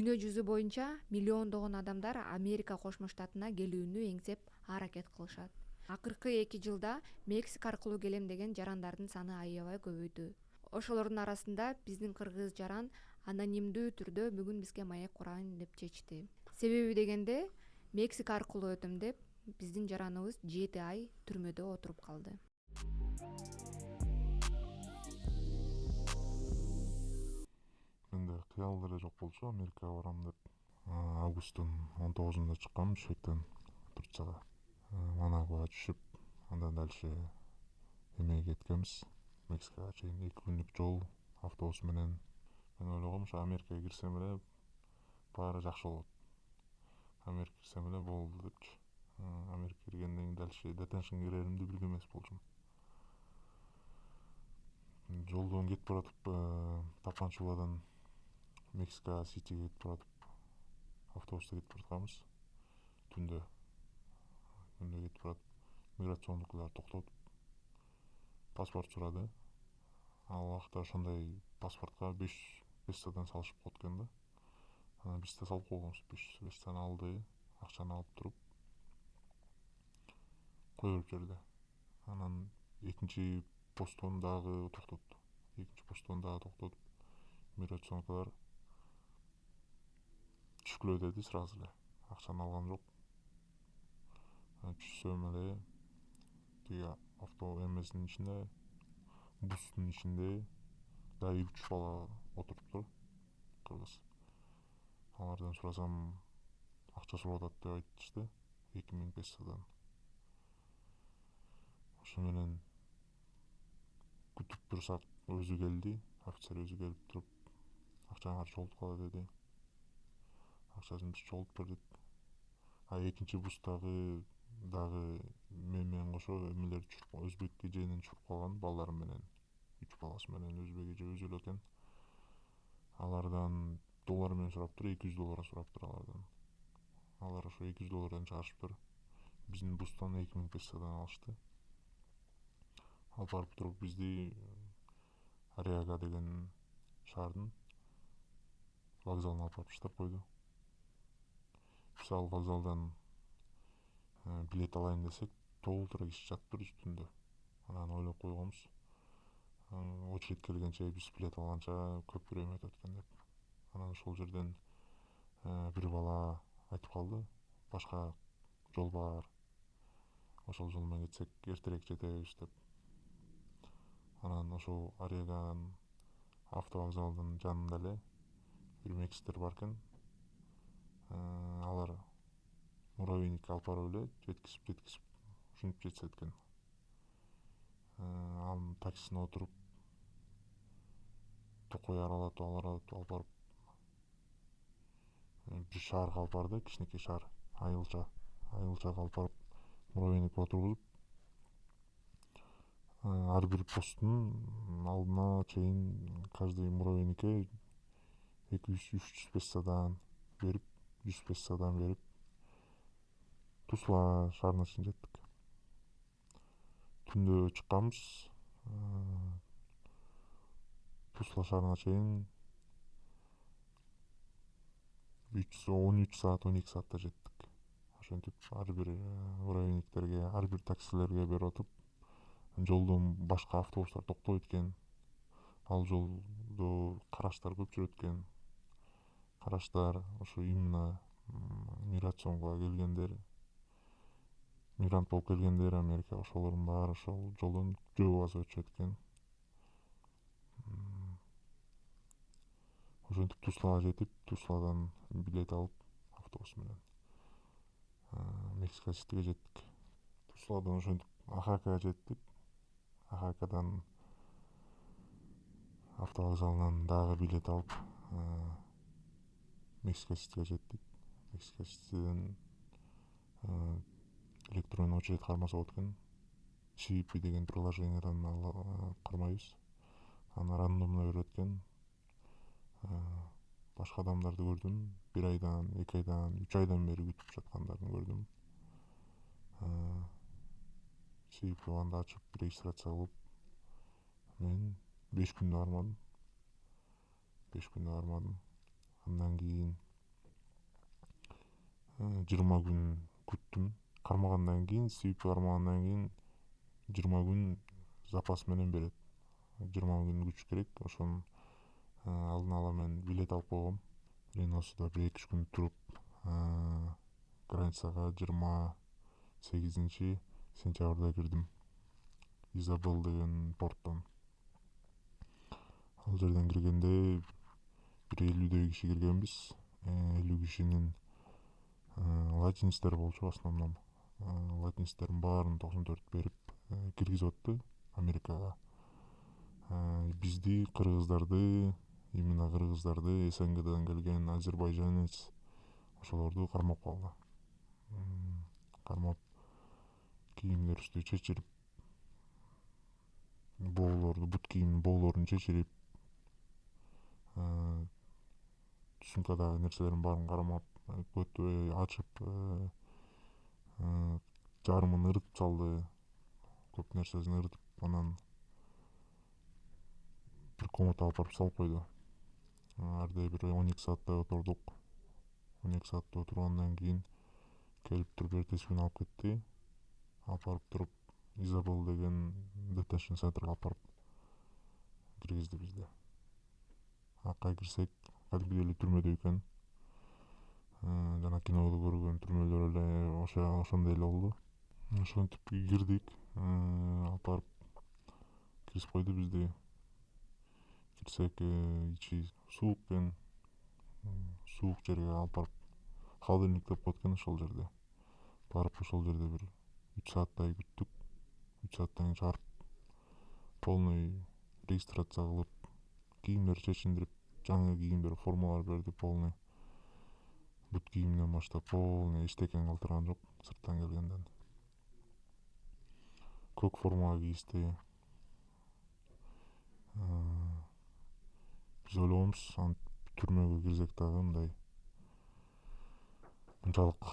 Дүйнө жүзү боюнча миллиондогон адамдар Америка Кошмо Штатына келүүнү эңсеп аракет кылышат. Акыркы 2 жылда Мексика аркылуу келем деген жарандардын саны аябай көбөйдү. Ошолордун арасында биздин кыргыз жаран анонимдүү түрдө бүгүн бизге маек курайын деп чечти. Себеби дегенде Мексика аркылуу өтөм деп биздин жараныбыз 7 ай түрмөдө отуруп калды. Менде кыял деле жок болчу Америкага барам деп. Августтун 19-унда чыккам Бишкектен Турцияга. Манагуа түшүп, андан дальше эмеге кеткенбиз. Мексикага чейин 2 күндүк жол автобус менен. Мен ойлогом ошо Америкага кирсем эле баары жакшы болот. Америка кирсем эле болду депчи. Америка киргенден кийин дальше детеншнге киреримди билген эмес болчумун. Жолдон кетип баратып, Тапанчуладан Мексика Ситиге кетип баратып, автобуста кетип баратканбыз. Түндө кетип баратып, миграциондукулар токтотуп, паспорт сурады. Ал убакта ошондой паспортко 500 песодон салышып коет экен да. Анан биз да салып койгонбуз. 500 песодон алды, акчаны алып туруп кое берип жиберди. Анан экинчи посттон дагы токтотуп, миграционкалар түшкүлө деди сразу эле. Акчаны алган жок. Түшсөм эле тиги эмесинин ичинде, бустун ичинде дагы 3 бала отуруптур, кыргыз. Алардан сурасам, акча сурап атат деп айтышты, 2000 песодон. Ошо менен күтүп турсак, өзү келди, офицер өзү келип туруп, акчаңарды чогултуп кала деди. Акчасын чогултуп бердик. Экинчи бустагы дагы мен менен кошо эмелер өзбек эженин чуруп калган балдары менен, 3 баласы менен өзбек эже өзү эле экен. Алардан доллар менен сураптыр, 200 доллар сураптыр алардан. Алар ошо 200 доллардан чыгарышыптыр. Биздин бустан 2000 песодон алышты. Алып барып туруп бизди Ариага деген шаардын вокзалына алып барып таштап койду. Биз ал вокзалдан билет алайын десек, толтура киши жатыптыр үстүндө. Анан ойлоп койгонбуз, очередь келгенче биз билет алганча көп время өтөт экен деп. Анан ошол жерден бир бала айтып калды, башка жол бар, ошол жол менен кетсек эртерээк жетебиз деп. Анан ошол Ариаганын автовокзалдын жанында эле бир мексиктер бар экен. Алар муравейникке алып барып эле жеткизип ушинтип жетишет экен. Анын таксисине отуруп, токой аралатып алып барып бир шаарга алып барды, кичинекей шаар, айылчага алып барып муравейникке отургузуп, ар бир посттун алдына чейин каждый муравейникке 200-300 песодон берип, 100 песодон берип, Тусла шаарына чейин жеттик. Түндө чыкканбыз, Тусла шаарына чейин 13 саат, 12 саатта жеттик. Ошентип ар бир муравейниктерге, ар бир таксилерге берип атып, жолдон башка автобустар токтобойт экен. Ал жолдо караштар көп жүрөт экен. Караштар ошо именно миграционго келгендер, мигрант болуп келгендер Америкага, ошолордун баары ошол жолдон жөө басып өтүшөт экен. Ошентип Туслага жетип, Тусладан билет алып автобус менен Мексика Ситиге жеттик. Тусладан ошентип Ахакага жеттик. Ахакадан автовокзалынан дагы билет алып Мексика Ситиге жеттик. Мексика Ситиден электронный очередь кармаса болот экен. CBP деген приложениядан кармайбыз. Аны рандомдой берет экен. Башка адамдарды көрдүм. 1 айдан, 2 айдан, 3 айдан бери күтүп жаткандарын көрдүм. CBP анда ачып регистрация кылып, мен 5 күндө бармадым. Андан кийин 20 күн күттүм. Кармагандан кийин, CVP кармагандан кийин 20 күн запас менен берет. 20 күн күтүш керек. Ошонун алдын ала мен билет алып койгом. Рейносуда 1-2 күн туруп, границага 28-сентябрда кирдим. Изабел деген порттон. Ал жерден киргенде бир 50 киши киргенбиз. 50 кишинин латинистер болчу в основном. Латинистердин баарын 94 берип киргизип атты Америкага. Бизди, кыргыздарды, именно кыргыздарды, СНГдан келген азербайжанец, ошолорду кармап калды. Кармап, кийимдерибизди чечирип, бут кийимдин боолорун чечирип, сумкадагы нерселердин баарын кармап, ачып, жарымын ырытып салды, көп нерсесин ырытып, анан бир комнатага алып барып салып койду. Арды бир 12 сааттай отурдук. 12 сааттай отургандан кийин келип туруп эртеси күнү алып кетти. Алып барып туруп Изабел деген detention центрге алып барып киргизди бизди. Акка кирсек, кадимгидей эле түрмөдөй экен. Жана кинодо көргөн түрмөлөр эле ошондой эле болду. Ошентип кирдик. Алып барып киргизип койду бизди. Кирсек, ичи суук экен. Суук жерге алып барып холодильник деп коет экен ошол жерде. Барып ошол жерде бир 3 сааттай күттүк. 3 сааттан кийин чыгарып полный регистрация кылып, кийимдер чечиндирип, жаңы кийимдер, формалар берди полный. Бут кийимден баштап полный эчтекен калтырган жок сырттан келгенден. Көк форма кийизди. Биз ойлогонбуз, түрмөгө кирсек дагы мындай мынчалык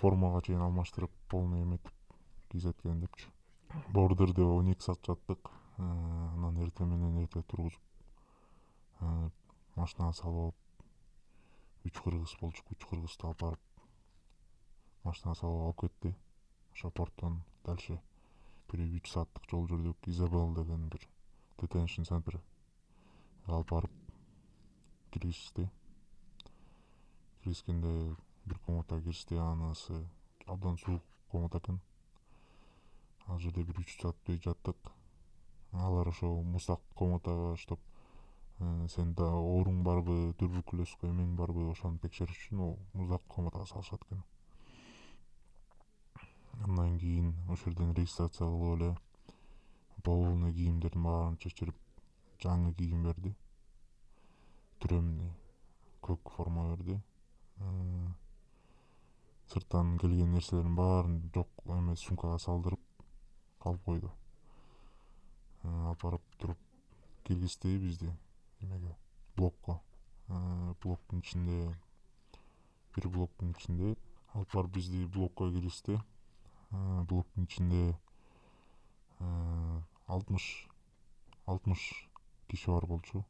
формага чейин алмаштырып, полный эметип кийизет экен депчи. Бордерде 12 саат жаттык. Анан эртең менен тургузуп, машинага салып алып, 3 кыргыз болчу. 3 кыргызды алып барып машинага салып алып кетти. Ошо порттон дальше бир 3 сааттык жол жүрдүк. Изабел деген бир detention центр алып барып киргизди. Киргизгенде бир комнатага киришти. Анысы абдан суук комната экен. Ал жерде бир 3 сааттай жаттык. Алар ошо муздак комнатага штоп сен да ооруң барбы, туберкулезге эмең барбы, ошону текшериш үчүн муздак комнатага салышат экен. Андан кийин ошол жерден регистрация кылып эле полный кийимдердин баарын чечирип, жаңы кийим берди. Тюремный көк форма берди. Сырттан келген нерселердин баарын жок эме сумкага салдырып алып койду. Алып барып туруп киргизди бизди эмеге, блокко. Блоктун ичинде, бир блоктун ичинде алып барып бизди блокко киргизди. Блоктун ичинде 60 киши бар болчу.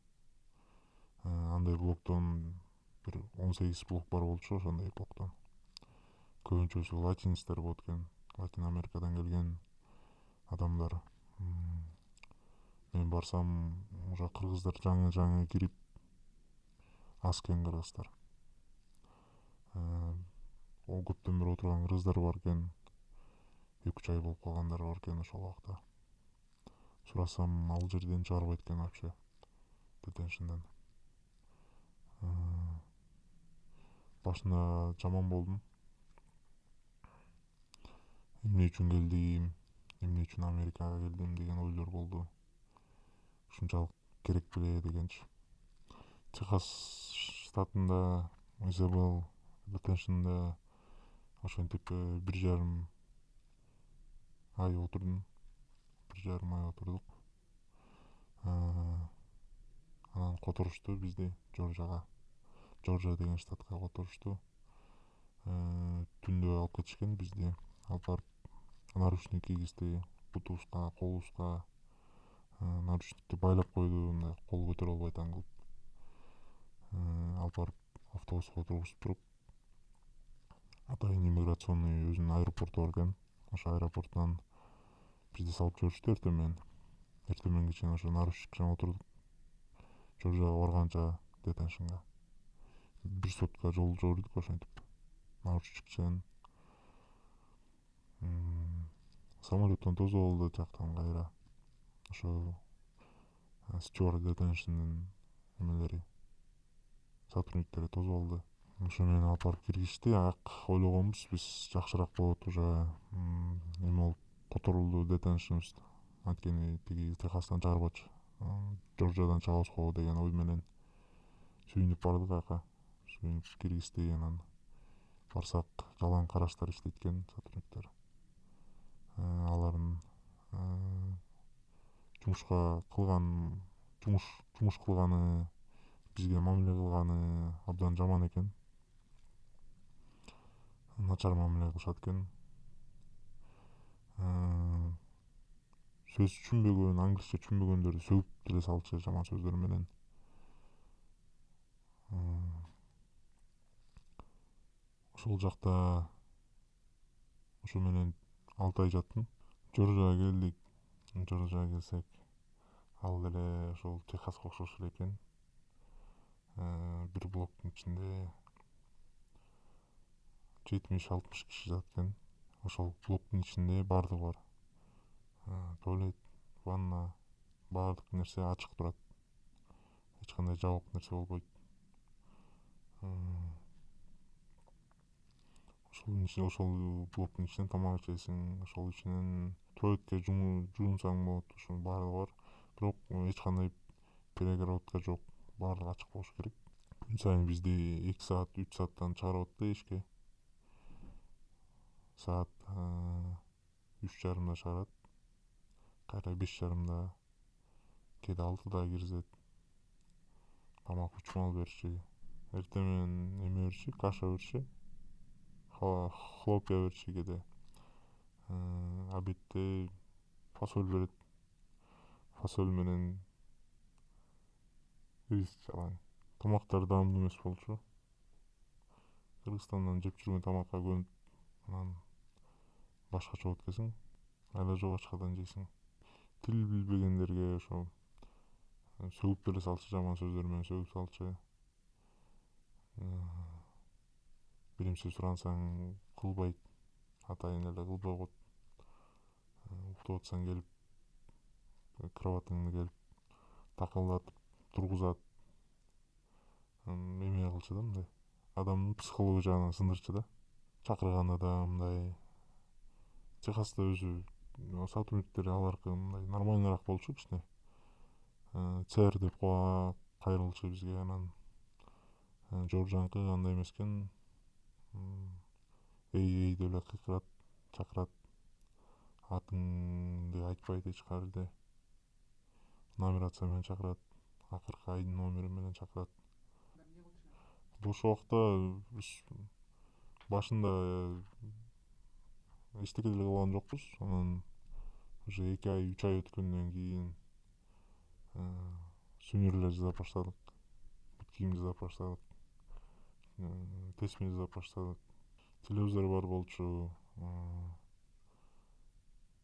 Андай блоктон бир 18 блок бар болчу, ошондой блоктон. Көбүнчөсү латинистер болот экен, Латин Америкадан келген адамдар. Мен барсам, уже кыргыздар жаңы кирип, аз экен кыргыздар. Көптөн бери отурган кыргыздар бар экен. 2-3 ай болуп калгандар бар экен ошол убакта. Сурасам, ал жерден чыгарбайт экен вообще, detentionдан. Башында жаман болдум. Эмне үчүн келдим, эмне үчүн Америкага келдим деген ойлор болду. Ушунчалык керек беле дегенчи. Техас штатында, Изабел detentionда ошентип 1,5 ай отурдум. 1,5 ай отурдук. Анан которушту бизди Жоржия деген штатка которушту. Түндө алып кетишкен бизди. Алып барып наручник кийгизди, бутубузга, колубузга. Наручникти байлап койду, мындай кол көтөрө албайт аңгылып. Алып барып автобуска отургузуп туруп Атайын иммиграционный өзүнүн аэропорту бар экен. Ошо аэропорттон бизди салып жиберишти эртең мененге чейин ошо наручниктен отурдук. Жоржияга барганча детеншнга 1 сутка жол жүрдүк ошентип наручниктен. Самолеттон тосуп алды жактан кайра. Ошо стюард детеншндин эмелери сотрудниктери тосуп алды. Ошо менен алып барып киргизишти. Ойлогонбуз биз жакшыраак болот, уже эме болуп которулду детеншнибиз. Анткени тиги Техастан чыгарбачы, Жоржиядан чыгабыз го деген ой менен сүйүнүп бардык аяка. Сүйүнүп киргизди, анан барсак жалаң караштар иштейт экен сотрудниктер. Алардын жумушка кылган жумуш кылганы, бизге мамиле кылганы абдан жаман экен. Начар мамиле кылышат экен. Сөз түшүнбөгөн, англисче түшүнбөгөндөрдү сөгүп деле салчу жаман сөздөр менен. Ошол жакта ошо менен 6 ай жаттым. Жоржияга келдик. Жоржияга келсек, ал деле ошол Техаска окшош эле экен. Бир блоктун ичинде 70-60 киши жатат экен. Ошол блоктун ичинде баардыгы бар. Туалет, ванна, баардык нерсе ачык турат. Эч кандай жабык нерсе болбойт. Ошол блоктун ичинен тамак ичесиң, ошол ичинен туалетке жуунсаң болот, ошо баардыгы бар. Бирок эч кандай перегородка жок, баардыгы ачык болуш керек. Күн сайын бизди 2 саат, 3 сааттан чыгарып атты эшикке. Саат 3:30 чыгарат. Кайра 5:30 кээде 6 киргизет. Тамак 3 маал бериши. Эртең менен эме бериши, каша бериши. Хлопья бериши кээде. Обедте фасоль берет. Фасоль менен рис жалаң. Тамактар даамдуу эмес болчу. Кыргызстандан жеп жүргөн тамакка көнүп, анан башкача болот экенсиң. Айла жок ачкадан жейсиң. Тил билбегендерге ошо сөгүп деле салчу, жаман сөздөр менен сөгүп салчу. Бир нерсе сурансаң кылбайт, атайын эле кылбай коет. Уктап атсаң келип кроватыңды келип такылдатып тургузат. Эме кылчу да, мындай адамдын психология жагынан сындырчу да. Чакырганда да мындай Техаста өзү сотрудниктери аларкы мындай нормальныйраак болчу кичине. Сэр деп кайрылчу бизге. Анан Жоржанкы андай эмес экен. Эй деп эле кыйкырат, чакырат. Атыңды айтпайт эч жерде. Номерация менен чакырат. Акыркы айдын номери менен чакырат. Бош убакта биз башында эчтеке деле кылган жокпуз. Анан уже 2 ай, 3 ай өткөндөн кийин сувенирлер жасап баштадык. Бут кийим жасап баштадык. Тесме жасап баштадык. Телевизор бар болчу.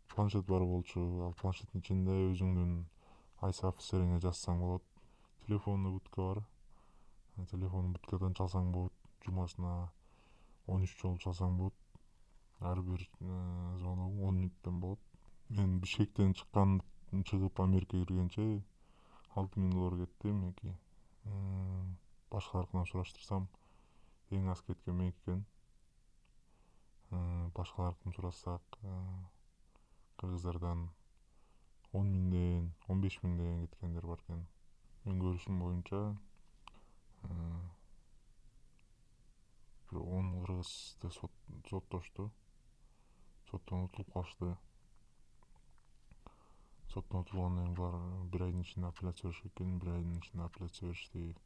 Планшет бар болчу. Ал планшеттин ичинде өзүңдүн айса офицериңе жазсаң болот. Телефонный будка бар. Телефонун будкадан чалсаң болот. Жумасына 13 жолу чалсаң болот. Ар бир звоногуң 10 мүнөттөн болот. Мен Бишкектен чыгып Америкага киргенче $6,000 кетти меники. Башкалардан сураштырсам эң аз кеткен меники экен. Башкалардан сурасак кыргыздардан 10 миңден, 15 миңден кеткендер бар экен. Мен көрүшүм боюнча бир 10 кыргызды соттошту. Соттон утулуп калышты. Соттон утулгандан кийин булар 1 айдын ичинде апелляция беришет экен. 1 айдын ичинде апелляция беришти.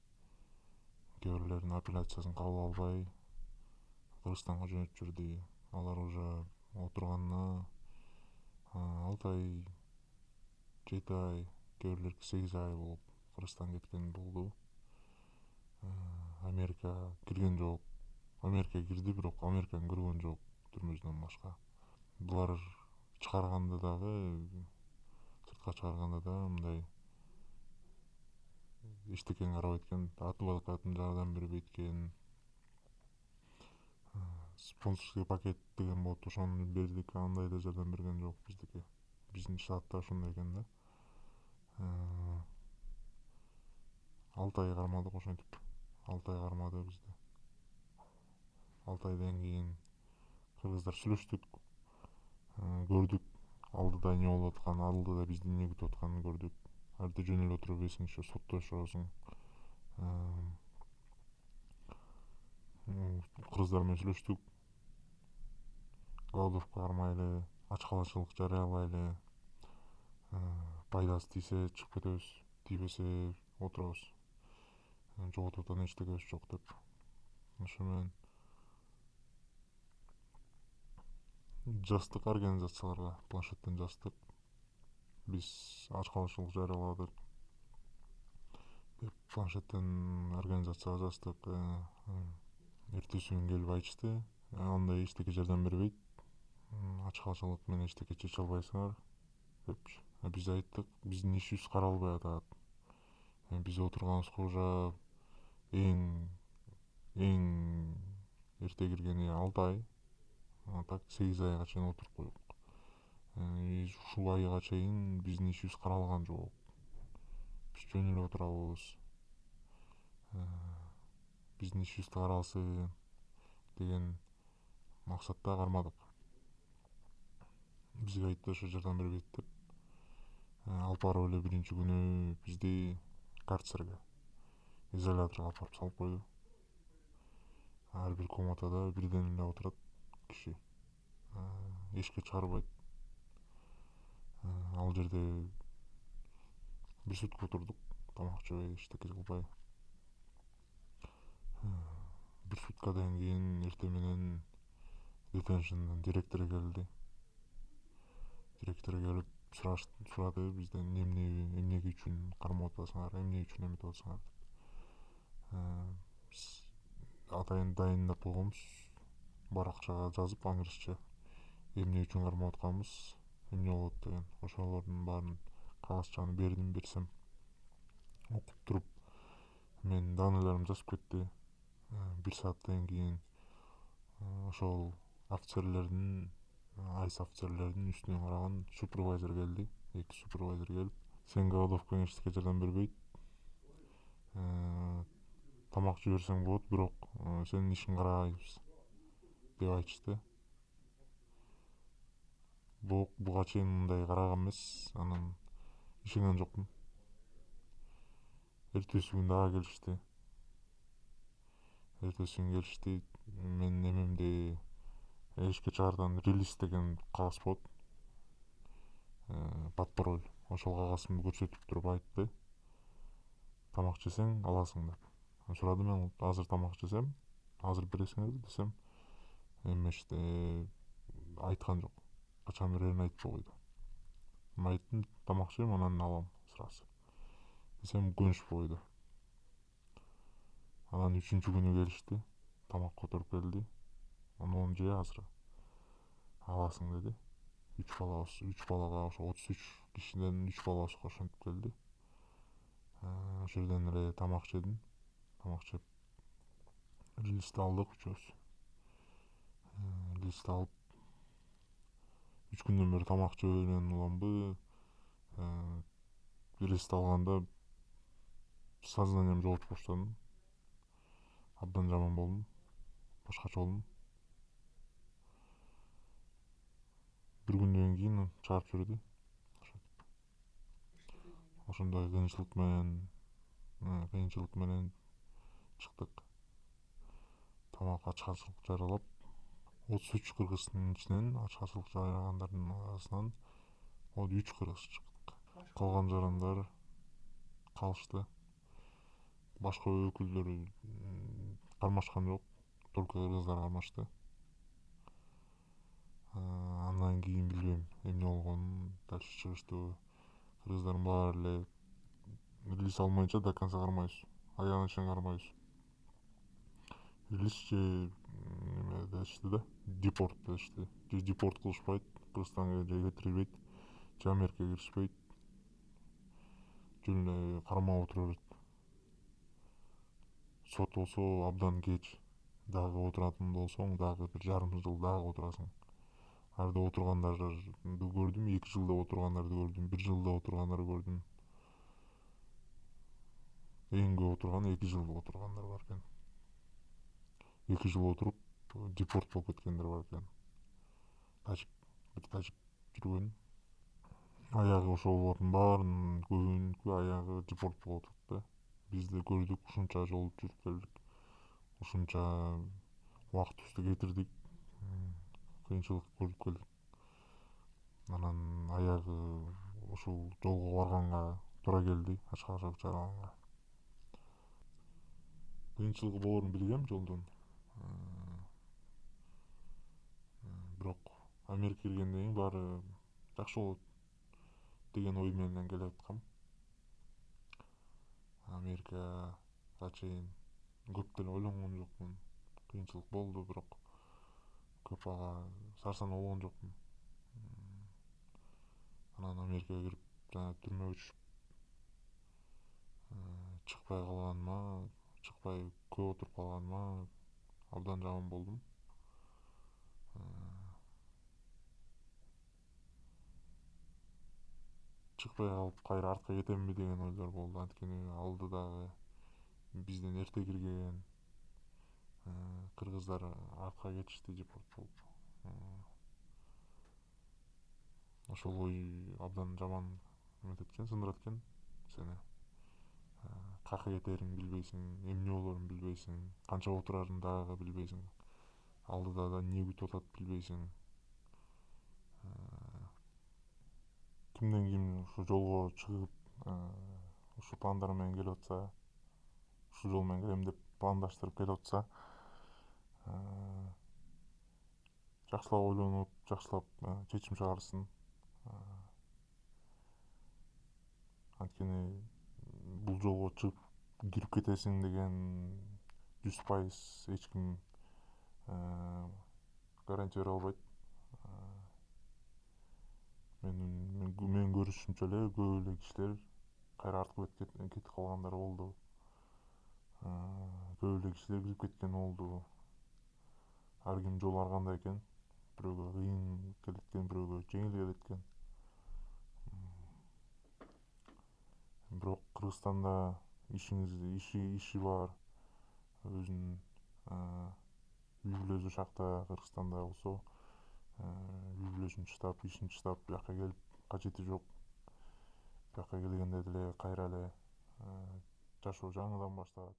Кээ бирлеринин апелляциясын кабыл албай Кыргызстанга жөнөтүп жиберди. Алар уже отурганына 6 ай, 7 ай, кээ бирлериники 8 ай болуп Кыргызстанга кеткен болду. Америка кирген жок. Америкага кирди, бирок Американы көргөн жок түрмөсүнөн башка. Булар чыгарганда дагы, сыртка чыгарганда да мындай эчтекени карабайт экен, адвокатын жардам бербейт экен. Спонсорский пакет деген болот, ошону бердик, андай да жардам берген жок биздики. Биздин штатта ошондой экен да. 6 ай кармадык ошентип. 6 ай кармады бизди. 6 айдан кийин кыргыздар сүйлөштүк, көрдүк алдыда эмне болуп атканын, алдыда бизди эмне күтүп атканын көрдүк. Ал жерде жөнөлө туруп эсиңче соттошосуң. Кыргыздар менен сүйлөштүк. Голодовка кармайлы, ачкалачылык жарыялайлы. Пайдасы тийсе чыгып кетебиз, тийбесе отурабыз. Жоготуп аткан эчтекебиз жок деп. Ошо менен жаздык организацияларга, планшеттен жаздык. Биз ачкалачылык жарыяладык деп планшеттен организацияга жаздык. Эртеси күнү келип айтышты, андай эчтеке жардам бербейт, ачкалачылык менен эчтеке чече албайсыңар депчи. Биз айттык, биздин ишибиз каралбай атат. Биз отурганыбызга уже эң эрте киргени 6 ай, так 8 айга чейин отуруп койдук. Ушул айга чейин биздин ишибиз каралган жок. Биз жөн эле отурабыз. Биздин ишибиз каралсын деген максатта кармадык. Бизге айтты ошо жардам бербейт деп. Алып барып эле биринчи күнү бизди карцерге, изоляторго алып барып салып койду. Ар бир комнатада бирден эле отурат киши, эчке чыгарбайт. Ал жерде бир сутка отурдук, тамак жебей, эчтеке кылбай. Бир суткадан кийин эртең менен детеншндын директору келди. Директор келип сурады бизден эмне үчүн кармап атасыңар, эмне үчүн эметип атасыңар деп. Биз атайын дайындап койгонбуз, баракчага жазып англисче эмне үчүн кармап атканыбыз, эмне болот деген. Ошолордун баарын кагазчаны берсем, окуп туруп менин данныйларым жазып кетти. 1 сааттан кийин ошол офицерлердин, айс офицерлердин үстүнөн караган супервайзер келди. 2 супервайзер келип, сен голодовкаңа эчтеке жардам бербейт, тамак жиберсең болот, бирок сенин ишиңди карабайбыз деп айтышты. Буга чейин мындай караган эмес, анан ишенген жокмун. Эртеси күнү дагы келишти. Менин эмемде эшикке чыгардан релиз деген кагаз болот, под пароль. Ошол кагазымды көрсөтүп туруп айтты, тамак жесең аласың деп. Сурадым, мен азыр тамак жесем, азыр бересиңерби десем, эмеште айткан жок. Качан берерин айтпай койду. Мен айттым, тамак жейм, анан алам сразу десем, көнүшпөй койду. Анан 3-күнү келишти, тамак которуп келди. Мону же азыр аласың деди. 3 балага ошо 33 кишиден 3 балабызга ошентип келди. Ошол жерден эле тамак жедим. Тамак жеп релизди алдык үчөөбүз. Релизди алып 3 күндөн бери тамак жебеген уламбы, релизди алганда сознаниемди жоготуп баштадым. Абдан жаман болдум, башкача болдум. Бир күндөн кийин чыгарып жиберди. Ошондой кыйынчылык менен чыктык. Тамак ачкачылык жарыялап, 33 кыргыздын ичинен ачкачылык жарыягандардын арасынан 3 кыргыз чыктык. Калган жарандар калышты. Башка өкүлдөр кармашкан жок, только кыргыздар кармашты. Андан кийин билбейм эмне болгонун, дальше чыгыштыбы. Кыргыздардын баары эле релиз алмайынча до конца кармайбыз, аягына чейин кармайбыз. Релиз же дешти да, депорт дешти. Же депорт кылышпайт, Кыргызстанга же кетирилбейт, же Америкага киришпейт, жөн эле кармап отура берет. Сот болсо абдан кеч. Дагы отуратын болсоң, дагы бир жарым жыл дагы отурасың. Арда отургандарды көрдүм, 2 жылда отургандарды көрдүм, 1 жылда отургандарды көрдүм. Эң көп отурган 2 жыл отургандар бар экен. 2 жыл отуруп депорт болуп кеткендер бар экен. Бир тажик жүргөн. Аягы ошолордун баарынын көбүнүкү аягы депорт болуп атат да. Биз да көрдүк, ушунча жол жүрүп келдик. Ушунча убактыбызды кетирдик. Кыйынчылык көрүп келдик. Анан аягы ушул жолго барганга туура келди, ачка чыгарганга. Кыйынчылыгы болорун билгем жолдун. Бирок Америка киргенден кийин баары жакшы болот деген ой менен келе аткам. Америкага чейин көп деле ойлонгон жокмун. Кыйынчылык болду, бирок көп ага сарсанаа болгон жокмун. Анан Америкага кирип, жана түрмөгө түшүп, чыкпай калганыма, чыкпай көп отуруп калганыма абдан жаман болдум. Чыкпай калып кайра артка кетемби деген ойлор болду. Анткени алдыдагы бизден эрте кирген кыргыздар артка кетишти депорт болуп. Ошол ой абдан жаман эмететкен, сындырат экен сени. Кака кетерин билбейсиң, эмне болорун билбейсиң, канча отурарын дагы билбейсиң. Алдыда да эмне күтүп атат билбейсиң. Кимден ким ушу жолго чыгып, ушу пландар менен келип атса, ушул жол менен келем деп пландаштырып келип атса, жакшылап ойлонуп, жакшылап чечим чыгарсын. Анткени бул жолго чыгып кирип кетесиң деген 100% эч ким гарантия бере албайт. Менин көрүшүмчө эле көп эле кишилер кайра артка кетип калгандар болду. Көп эле кишилер кирип кеткен болду. Ар ким жол ар кандай экен. Бирөөгө кыйын келет экен, бирөөгө жеңил келет экен. Бирок Кыргызстанда иши бар, өзүнүн үй бүлөсү шакта. Кыргызстанда болсо үй бүлөсүн таштап, ишин таштап, бияка келип кажети жок. Бияка келгенде деле кайра эле жашоо жаңыдан башталат.